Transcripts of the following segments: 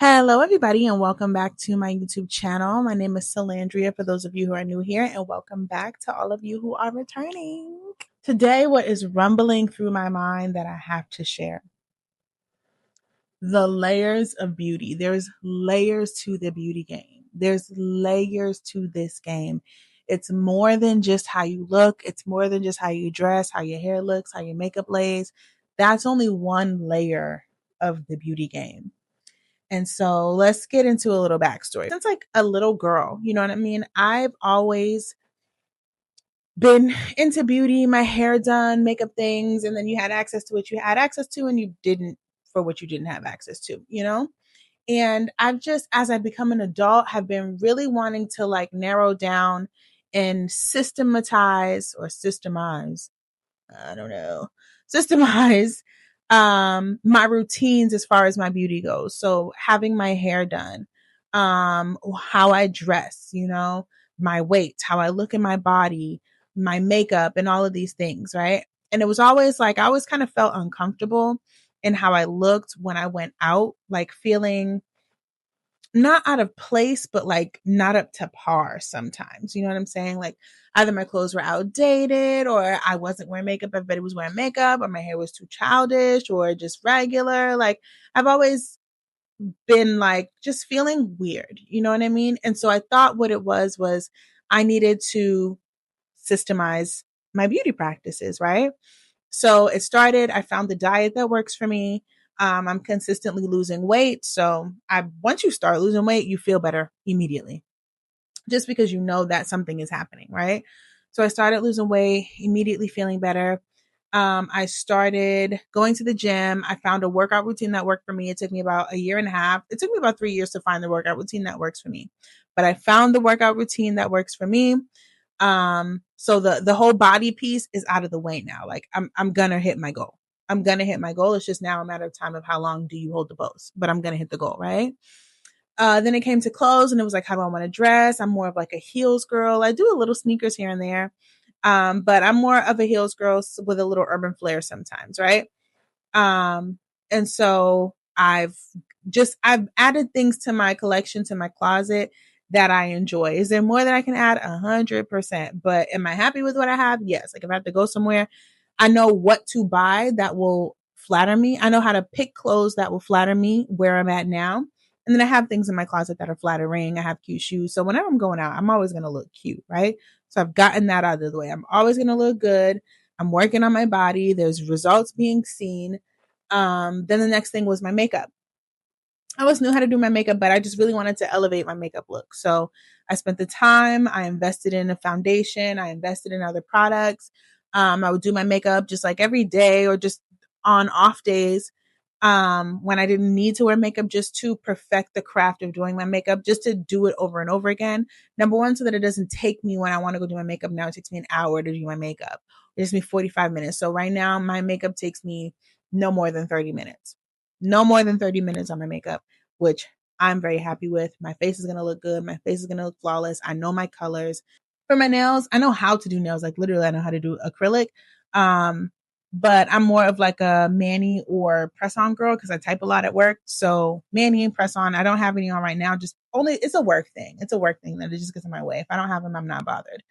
Hello, everybody, and welcome back to my YouTube channel. My name is Salandria for those of you who are new here, and welcome back to all of you who are returning. Today, what is rumbling through my mind that I have to share? The layers of beauty. There's layers to the beauty game. There's layers to this game. It's more than just how you look. It's more than just how you dress, how your hair looks, how your makeup lays. That's only one layer of the beauty game. And so let's get into a little backstory. Since like a little girl, you know what I mean? I've always been into beauty, my hair done, makeup things, and then you had access to what you had access to, and you didn't for what you didn't have access to, you know? And I've just, as I become an adult, have been really wanting to like narrow down and systemize, I don't know, systemize my routines as far as my beauty goes. So having my hair done, how I dress, my weight, how I look in my body, my makeup and all of these things, right? And it was always like I always kind of felt uncomfortable in how I looked when I went out, like feeling not out of place, but like not up to par sometimes. You know what I'm saying? Like either my clothes were outdated or I wasn't wearing makeup, everybody was wearing makeup, or my hair was too childish or just regular. Like I've always been like just feeling weird. You know what I mean? And so I thought what it was I needed to systemize my beauty practices, right? So it started, I found the diet that works for me. I'm consistently losing weight. So once you start losing weight, you feel better immediately just because you know that something is happening, right? So I started losing weight, immediately feeling better. I started going to the gym. I found a workout routine that worked for me. It took me about a year and a half. It took me about 3 years to find the workout routine that works for me. But I found the workout routine that works for me. So the whole body piece is out of the way now. Like I'm gonna hit my goal. I'm gonna hit my goal. It's just now a matter of time of how long do you hold the pose. But I'm gonna hit the goal, right? Then it came to clothes and it was like, how do I want to dress? I'm more of like a heels girl. I do a little sneakers here and there. But I'm more of a heels girl with a little urban flair sometimes, right? Um, and so I've added things to my collection, to my closet that I enjoy. Is there more that I can add? 100%. But am I happy with what I have? Yes. Like if I have to go somewhere, I know what to buy that will flatter me. I know how to pick clothes that will flatter me where I'm at now. And then I have things in my closet that are flattering. I have cute shoes. So whenever I'm going out, I'm always going to look cute, right? So I've gotten that out of the way. I'm always going to look good. I'm working on my body. There's results being seen. Then the next thing was my makeup. I always knew how to do my makeup, but I just really wanted to elevate my makeup look. So I spent the time, I invested in a foundation, I invested in other products. I would do my makeup just like every day or just on off days when I didn't need to wear makeup, just to perfect the craft of doing my makeup, just to do it over and over again. Number one, so that it doesn't take me when I want to go do my makeup. Now it takes me an hour to do my makeup. It takes me 45 minutes. So right now my makeup takes me no more than 30 minutes. No more than 30 minutes on my makeup, which I'm very happy with. My face is going to look good. My face is going to look flawless. I know my colors. For my nails, I know how to do nails. Like literally, I know how to do acrylic. Um, but I'm more of like a mani or press on girl because I type a lot at work. So mani and press on, I don't have any on right now. Just only, it's a work thing. It's a work thing that it just gets in my way. If I don't have them, I'm not bothered.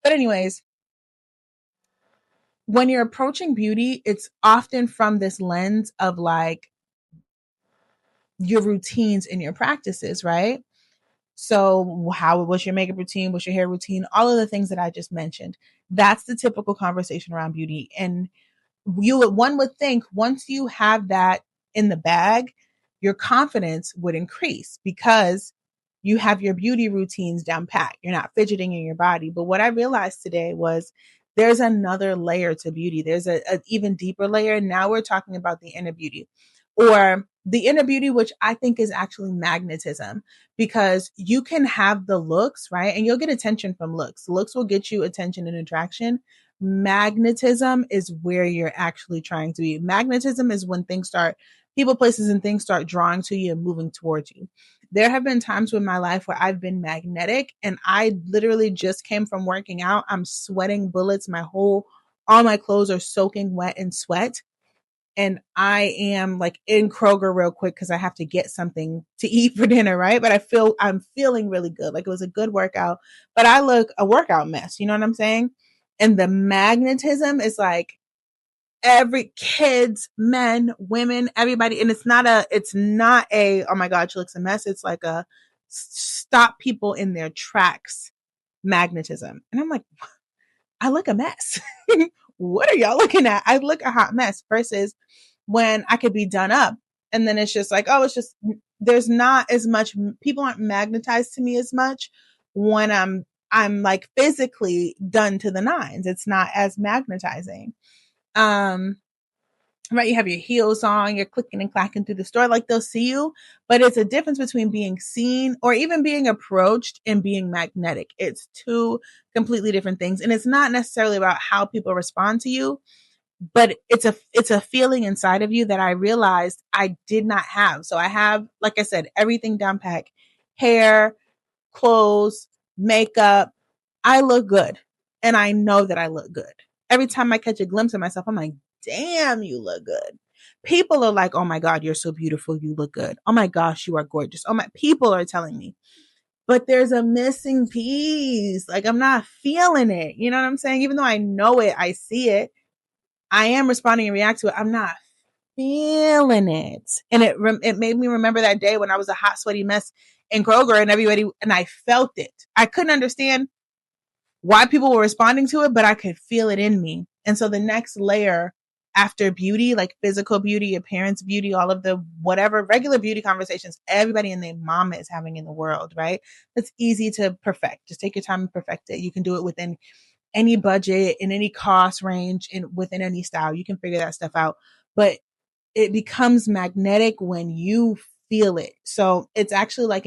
But anyways, when you're approaching beauty, it's often from this lens of like your routines and your practices, right? So, how was your makeup routine? What's your hair routine? All of the things that I just mentioned. That's the typical conversation around beauty. And one would think once you have that in the bag, your confidence would increase because you have your beauty routines down pat. You're not fidgeting in your body. But what I realized today was there's another layer to beauty. There's a even deeper layer. Now we're talking about the inner beauty or the inner beauty, which I think is actually magnetism because you can have the looks, right? And you'll get attention from looks. Looks will get you attention and attraction. Magnetism is where you're actually trying to be. Magnetism is when people, places, and things start drawing to you and moving towards you. There have been times in my life where I've been magnetic and I literally just came from working out. I'm sweating bullets. All my clothes are soaking wet in sweat. and I am like in Kroger real quick because I have to get something to eat for dinner, right? But I'm feeling really good. Like it was a good workout, but I look a workout mess. You know what I'm saying? And the magnetism is like every kids, men, women, everybody. And it's not a, oh my God, she looks a mess. It's like a stop people in their tracks magnetism. And I'm like, I look a mess. What are y'all looking at? I look a hot mess versus when I could be done up. And then it's just like, oh, it's just, there's not as much, people aren't magnetized to me as much when I'm like physically done to the nines. It's not as magnetizing. Um, right. You have your heels on, you're clicking and clacking through the store, like they'll see you, but it's a difference between being seen or even being approached and being magnetic. It's two completely different things. And it's not necessarily about how people respond to you, but it's a feeling inside of you that I realized I did not have. So I have, like I said, everything down pack, hair, clothes, makeup. I look good. And I know that I look good. Every time I catch a glimpse of myself, I'm like, damn, you look good. People are like, oh my God, you're so beautiful. You look good. Oh my gosh, you are gorgeous. Oh my, people are telling me, but there's a missing piece. Like I'm not feeling it. You know what I'm saying? Even though I know it, I see it. I am responding and react to it. I'm not feeling it. And it made me remember that day when I was a hot, sweaty mess in Kroger and everybody, and I felt it. I couldn't understand why people were responding to it, but I could feel it in me. And so the next layer after beauty, like physical beauty, appearance beauty, all of the whatever regular beauty conversations everybody and their mama is having in the world, right? It's easy to perfect. Just take your time and perfect it. You can do it within any budget, in any cost range, in within any style. You can figure that stuff out. But it becomes magnetic when you feel it. So it's actually like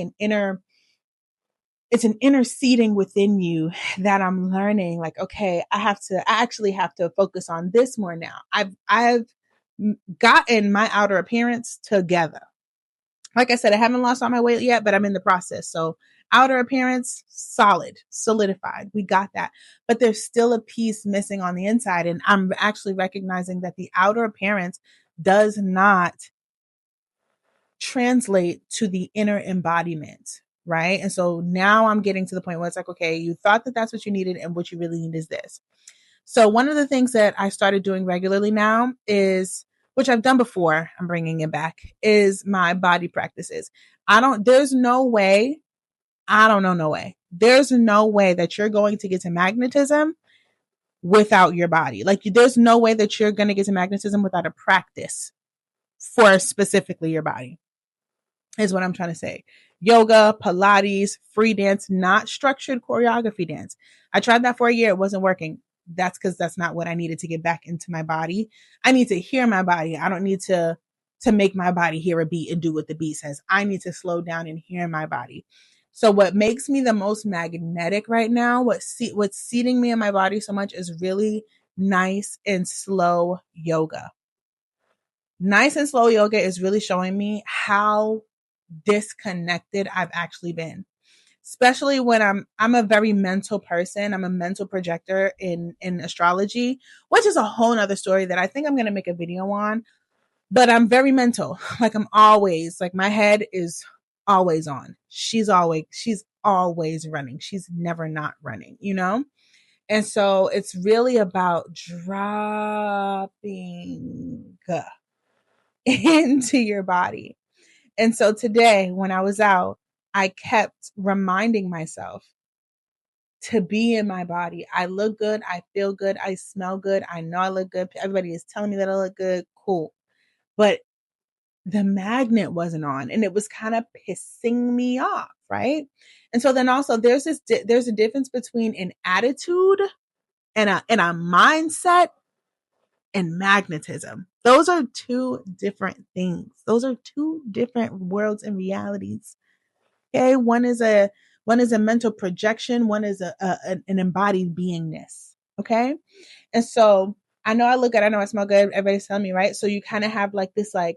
it's an inner seeding within you that I'm learning. Like, okay, I actually have to focus on this more now. I've gotten my outer appearance together. Like I said, I haven't lost all my weight yet, but I'm in the process. So outer appearance, solid, solidified. We got that. But there's still a piece missing on the inside. And I'm actually recognizing that the outer appearance does not translate to the inner embodiment. Right. And so now I'm getting to the point where it's like, okay, you thought that that's what you needed. And what you really need is this. So one of the things that I started doing regularly now is, which I've done before, I'm bringing it back, is my body practices. There's no way, I don't know, no way. There's no way that you're going to get to magnetism without your body. Like there's no way that you're going to get to magnetism without a practice for specifically your body, is what I'm trying to say. Yoga, Pilates, free dance, not structured choreography dance. I tried that for a year. It wasn't working. That's because that's not what I needed to get back into my body. I need to hear my body. I don't need to make my body hear a beat and do what the beat says. I need to slow down and hear my body. So what makes me the most magnetic right now, what's seating me in my body so much is really nice and slow yoga. Nice and slow yoga is really showing me how disconnected I've actually been. Especially when I'm a very mental person. I'm a mental projector in astrology, which is a whole nother story that I think I'm going to make a video on. But I'm very mental. Like I'm always, like my head is always on. She's always running. She's never not running, you know? And so it's really about dropping into your body. And so today when I was out, I kept reminding myself to be in my body. I look good. I feel good. I smell good. I know I look good. Everybody is telling me that I look good. Cool. But the magnet wasn't on and it was kind of pissing me off. Right. And so then also there's a difference between an attitude and a mindset and magnetism. Those are two different things. Those are two different worlds and realities. Okay. One is a mental projection. One is an embodied beingness. Okay. And so I know I look good. I know I smell good. Everybody's telling me, right? So you kind of have like this, like,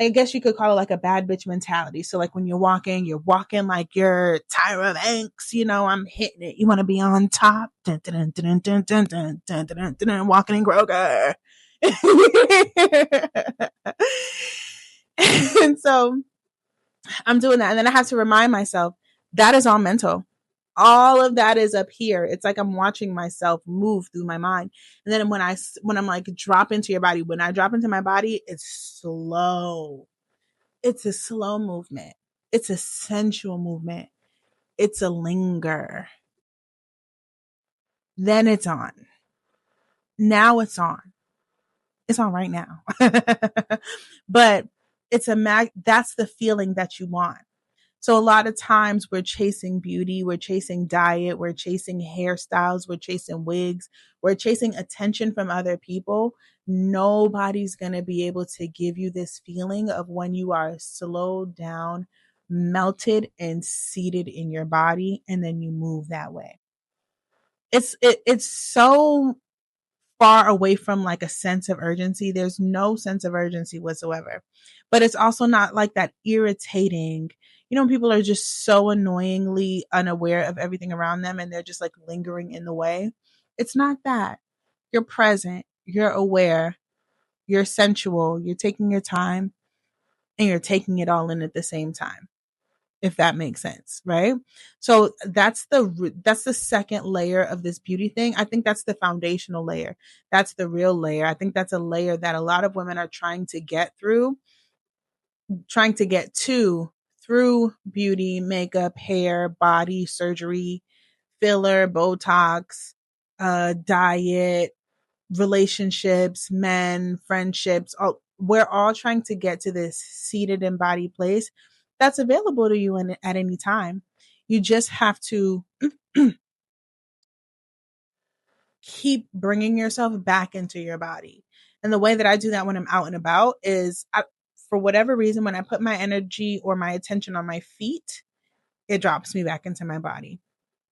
I guess you could call it like a bad bitch mentality. So like when you're walking like you're Tyra Banks, you know, I'm hitting it. You want to be on top, walking in Kroger. And so I'm doing that. And then I have to remind myself that is all mental. All of that is up here. It's like I'm watching myself move through my mind. And then when I'm like, drop into your body, when I drop into my body, it's slow. It's a slow movement. It's a sensual movement. It's a linger. Then it's on. Now it's on. It's on right now. But that's the feeling that you want. So a lot of times we're chasing beauty, we're chasing diet, we're chasing hairstyles, we're chasing wigs, we're chasing attention from other people. Nobody's going to be able to give you this feeling of when you are slowed down, melted and seated in your body, and then you move that way. It's so far away from like a sense of urgency. There's no sense of urgency whatsoever. But it's also not like that irritating, when people are just so annoyingly unaware of everything around them and they're just like lingering in the way. It's not that. You're present, you're aware, you're sensual, you're taking your time, and you're taking it all in at the same time, if that makes sense, right? So that's the second layer of this beauty thing. I think that's the foundational layer. That's the real layer. I think that's a layer that a lot of women are trying to get to through beauty, makeup, hair, body, surgery, filler, Botox, diet, relationships, men, friendships. We're all trying to get to this seated embodied place that's available to you at any time. You just have to keep bringing yourself back into your body. And the way that I do that when I'm out and about is, for whatever reason, when I put my energy or my attention on my feet, it drops me back into my body.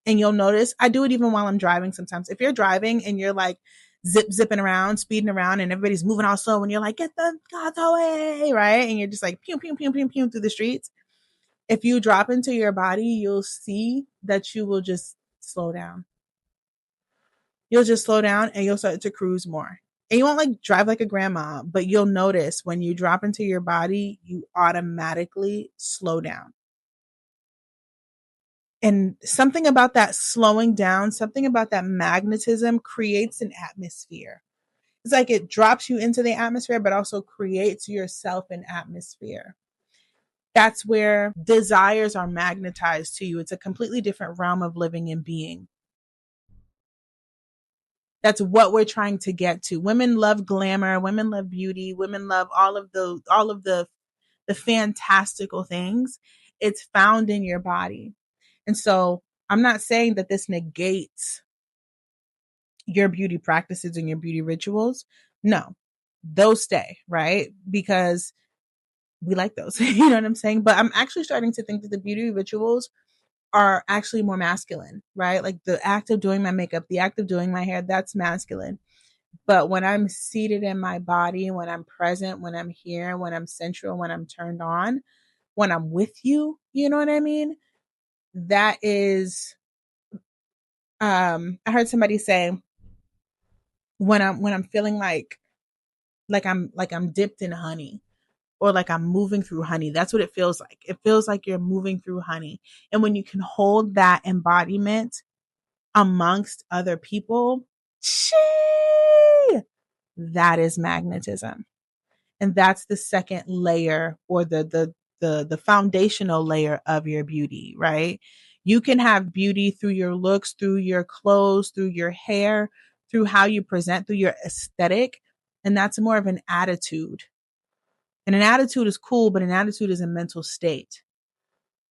And you'll notice I do it even while I'm driving sometimes. If you're driving and you're like zipping around, speeding around, and everybody's moving all slow, and you're like, get the God away, right? And you're just like pew, pew, pew, pew, pew through the streets. If you drop into your body, you'll see that you will just slow down. You'll just slow down and you'll start to cruise more. And you won't like drive like a grandma, but you'll notice when you drop into your body, you automatically slow down. And something about that slowing down, something about that magnetism creates an atmosphere. It's like it drops you into the atmosphere, but also creates yourself an atmosphere. That's where desires are magnetized to you. It's a completely different realm of living and being. That's what we're trying to get to. Women love glamour, women love beauty, women love all of the fantastical things. It's found in your body. And so I'm not saying that this negates your beauty practices and your beauty rituals. No, those stay, right? Because we like those. You know what I'm saying? But I'm actually starting to think that the beauty rituals are actually more masculine, right? Like the act of doing my makeup, the act of doing my hair, that's masculine. But when I'm seated in my body, when I'm present, when I'm here, when I'm sensual, when I'm turned on, when I'm with you, you know what I mean? That is, I heard somebody say, when I'm feeling like I'm dipped in honey, or like I'm moving through honey. That's what it feels like. It feels like you're moving through honey. And when you can hold that embodiment amongst other people, that is magnetism. And that's the second layer, or the foundational layer of your beauty, right? You can have beauty through your looks, through your clothes, through your hair, through how you present, through your aesthetic. And that's more of an attitude. And an attitude is cool, but an attitude is a mental state.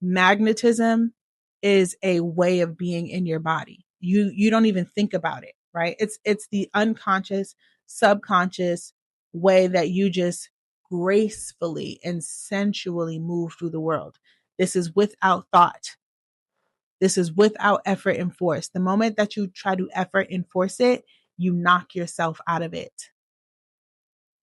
Magnetism is a way of being in your body. You don't even think about it, right? It's the unconscious, subconscious way that you just gracefully and sensually move through the world. This is without thought. This is without effort and force. The moment that you try to effort and force it, you knock yourself out of it.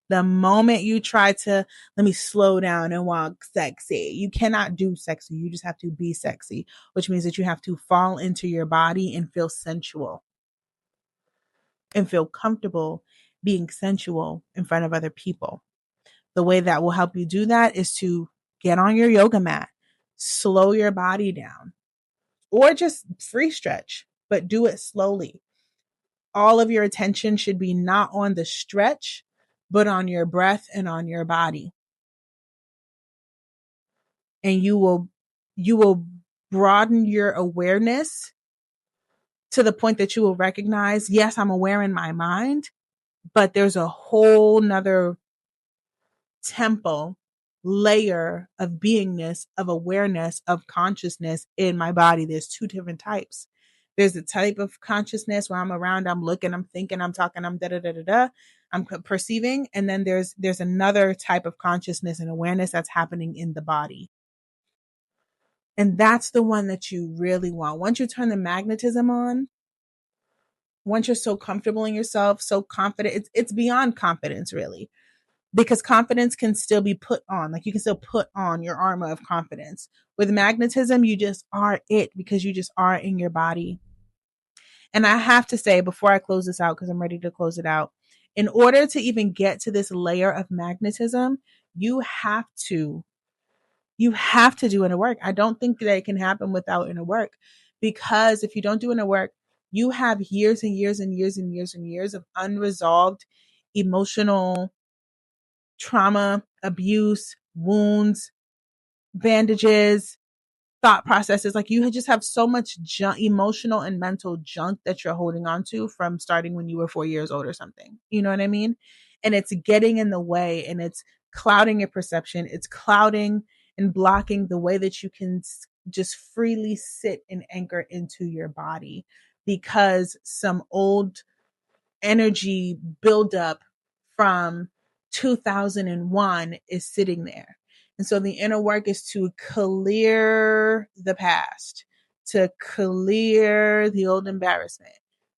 The moment you try to, let me slow down and walk sexy, you cannot do sexy. You just have to be sexy, which means that you have to fall into your body and feel sensual and feel comfortable being sensual in front of other people. The way that will help you do that is to get on your yoga mat, slow your body down, or just free stretch, but do it slowly. All of your attention should be not on the stretch, but on your breath and on your body. And you will broaden your awareness to the point that you will recognize, yes, I'm aware in my mind, but there's a whole nother temple layer of beingness, of awareness, of consciousness in my body. There's two different types. There's a type of consciousness where I'm around, I'm looking, I'm thinking, I'm talking, I'm da da da da da, I'm perceiving, and then there's another type of consciousness and awareness that's happening in the body. And that's the one that you really want. Once you turn the magnetism on, once you're so comfortable in yourself, so confident, it's beyond confidence, really, because confidence can still be put on. Like, you can still put on your armor of confidence. With magnetism, you just are it, because you just are in your body. And I have to say, before I close this out, because I'm ready to close it out, in order to even get to this layer of magnetism, you have to do inner work. I don't think that it can happen without inner work, because if you don't do inner work, you have years and years and years and years and years of unresolved emotional trauma, abuse, wounds, bandages, thought processes. Like, you just have so much emotional and mental junk that you're holding on to from starting when you were 4 years old or something. You know what I mean? And it's getting in the way, and it's clouding your perception. It's clouding and blocking the way that you can just freely sit and anchor into your body, because some old energy buildup from 2001 is sitting there. And so the inner work is to clear the past, to clear the old embarrassment,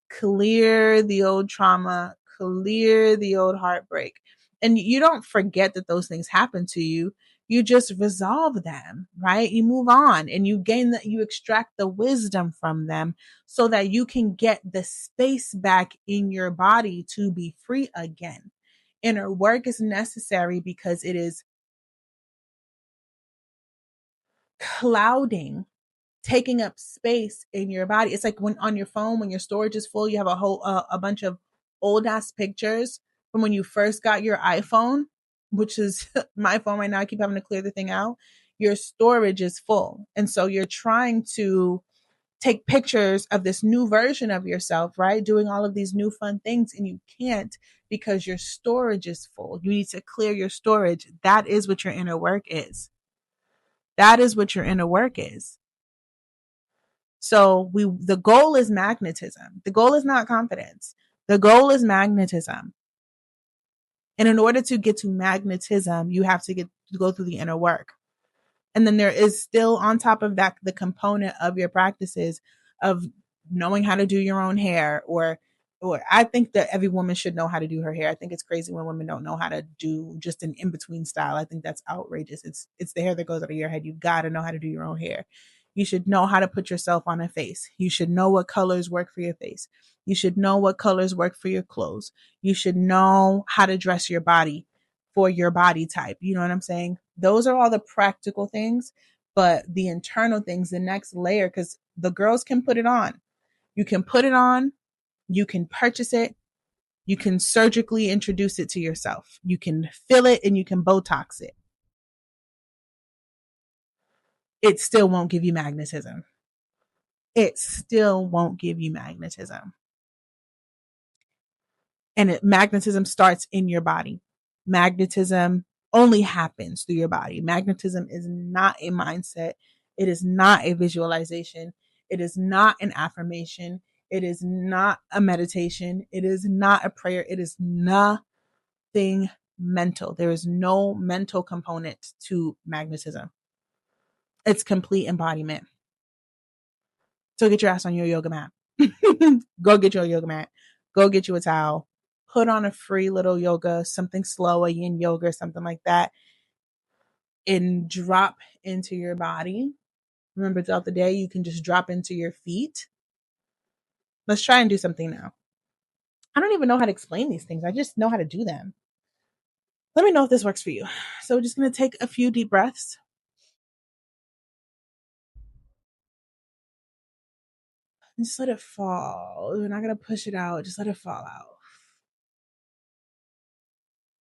clear the old trauma, clear the old heartbreak. And you don't forget that those things happen to you. You just resolve them, right? You move on, and you gain that, you extract the wisdom from them, so that you can get the space back in your body to be free again. Inner work is necessary because it is clouding, taking up space in your body. It's like when on your phone, when your storage is full, you have a bunch of old ass pictures from when you first got your iPhone, which is my phone right now. I keep having to clear the thing out. Your storage is full. And so you're trying to take pictures of this new version of yourself, right? Doing all of these new fun things, and you can't, because your storage is full. You need to clear your storage. That is what your inner work is. That is what your inner work is. So the goal is magnetism. The goal is not confidence. The goal is magnetism. And in order to get to magnetism, you have to go through the inner work. And then there is still, on top of that, the component of your practices of knowing how to do your own hair, or I think that every woman should know how to do her hair. I think it's crazy when women don't know how to do just an in-between style. I think that's outrageous. It's the hair that goes out of your head. You got to know how to do your own hair. You should know how to put yourself on a face. You should know what colors work for your face. You should know what colors work for your clothes. You should know how to dress your body for your body type. You know what I'm saying? Those are all the practical things, but the internal things, the next layer, because the girls can put it on. You can put it on, you can purchase it, you can surgically introduce it to yourself. You can fill it and you can Botox it. It still won't give you magnetism. It still won't give you magnetism. And magnetism starts in your body. Magnetism only happens through your body. Magnetism is not a mindset. It is not a visualization. It is not an affirmation. It is not a meditation. It is not a prayer. It is nothing mental. There is no mental component to magnetism. It's complete embodiment. So get your ass on your yoga mat. Go get your yoga mat. Go get you a towel. Put on a free little yoga, something slow, a yin yoga, something like that, and drop into your body. Remember, throughout the day, you can just drop into your feet. Let's try and do something now. I don't even know how to explain these things. I just know how to do them. Let me know if this works for you. So we're just going to take a few deep breaths and just let it fall. We're not going to push it out. Just let it fall out.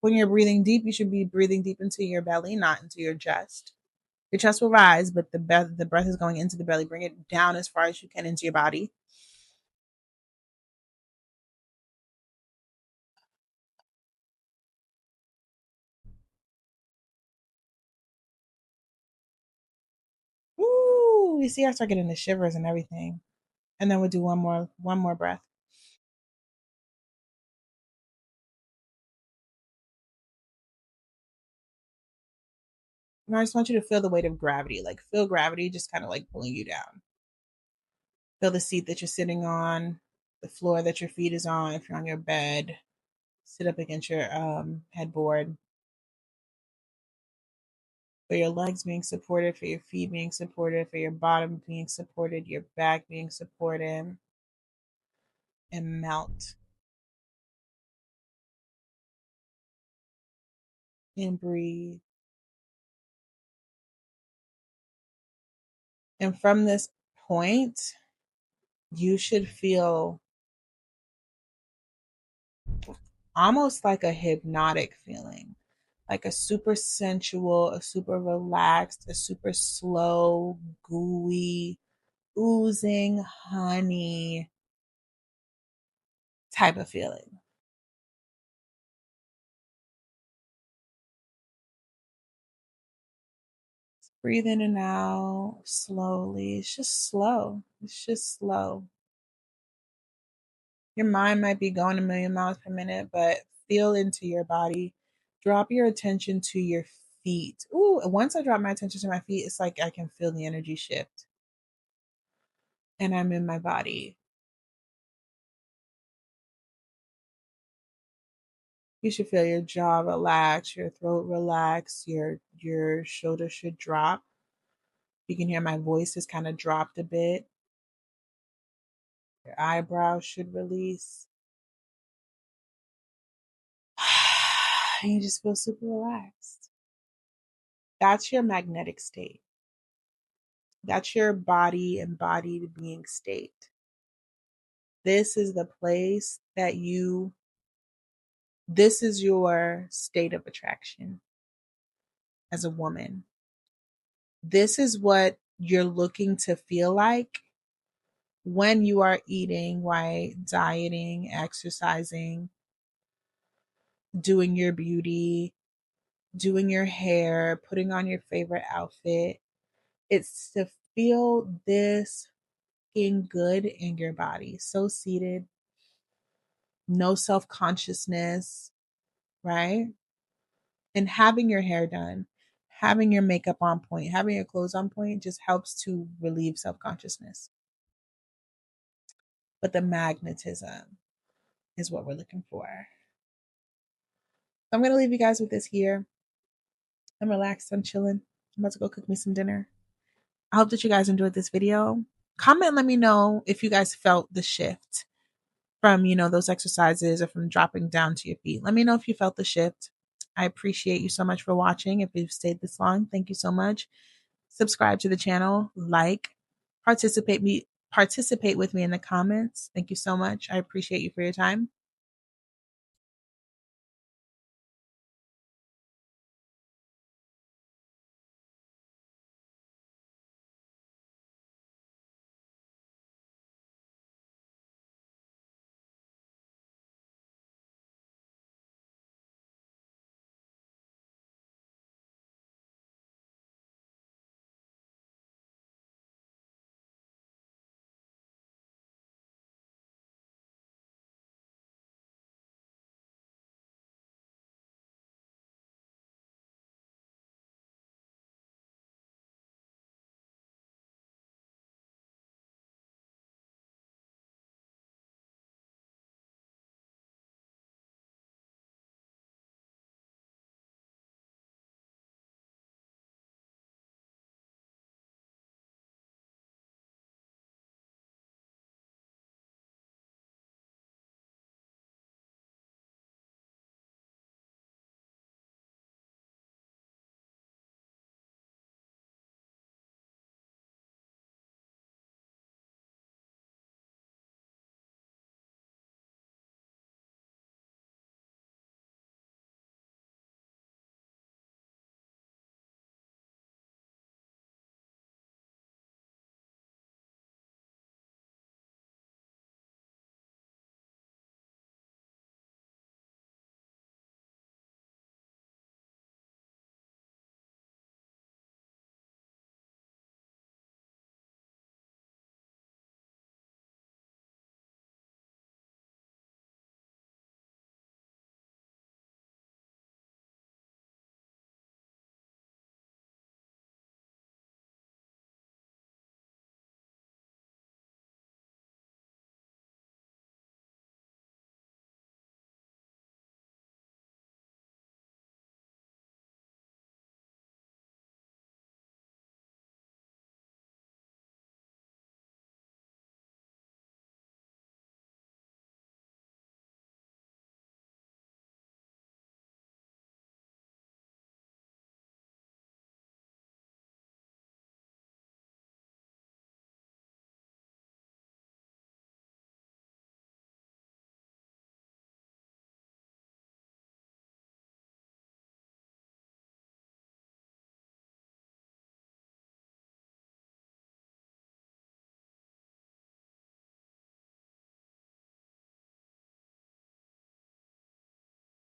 When you're breathing deep, you should be breathing deep into your belly, not into your chest. Your chest will rise, but the breath is going into the belly. Bring it down as far as you can into your body. Ooh, you see, I start getting the shivers and everything. And then we'll do one more breath. And I just want you to feel the weight of gravity. Like feel gravity just kind of like pulling you down. Feel the seat that you're sitting on, the floor that your feet is on. If you're on your bed, sit up against your headboard. For your legs being supported, for your feet being supported, for your bottom being supported, your back being supported, and melt and breathe. And from this point, you should feel almost like a hypnotic feeling, like a super sensual, a super relaxed, a super slow, gooey, oozing honey type of feeling. Breathe in and out slowly. It's just slow. It's just slow. Your mind might be going a million miles per minute, but feel into your body. Drop your attention to your feet. Ooh, once I drop my attention to my feet, it's like I can feel the energy shift and I'm in my body. You should feel your jaw relax, your throat relax, your shoulders should drop. You can hear my voice has kind of dropped a bit. Your eyebrows should release. And you just feel super relaxed. That's your magnetic state. That's your body embodied being state. This is the place that this is your state of attraction as a woman. This is what you're looking to feel like when you are eating right, dieting, exercising, doing your beauty, doing your hair, putting on your favorite outfit. It's to feel this being good in your body. So seated, no self consciousness, right? And having your hair done, having your makeup on point, having your clothes on point just helps to relieve self consciousness. But the magnetism is what we're looking for. So I'm going to leave you guys with this here. I'm relaxed, I'm chilling. I'm about to go cook me some dinner. I hope that you guys enjoyed this video. Comment and let me know if you guys felt the shift from, those exercises or from dropping down to your feet. Let me know if you felt the shift. I appreciate you so much for watching. If you've stayed this long, thank you so much. Subscribe to the channel, like, participate with me in the comments. Thank you so much. I appreciate you for your time.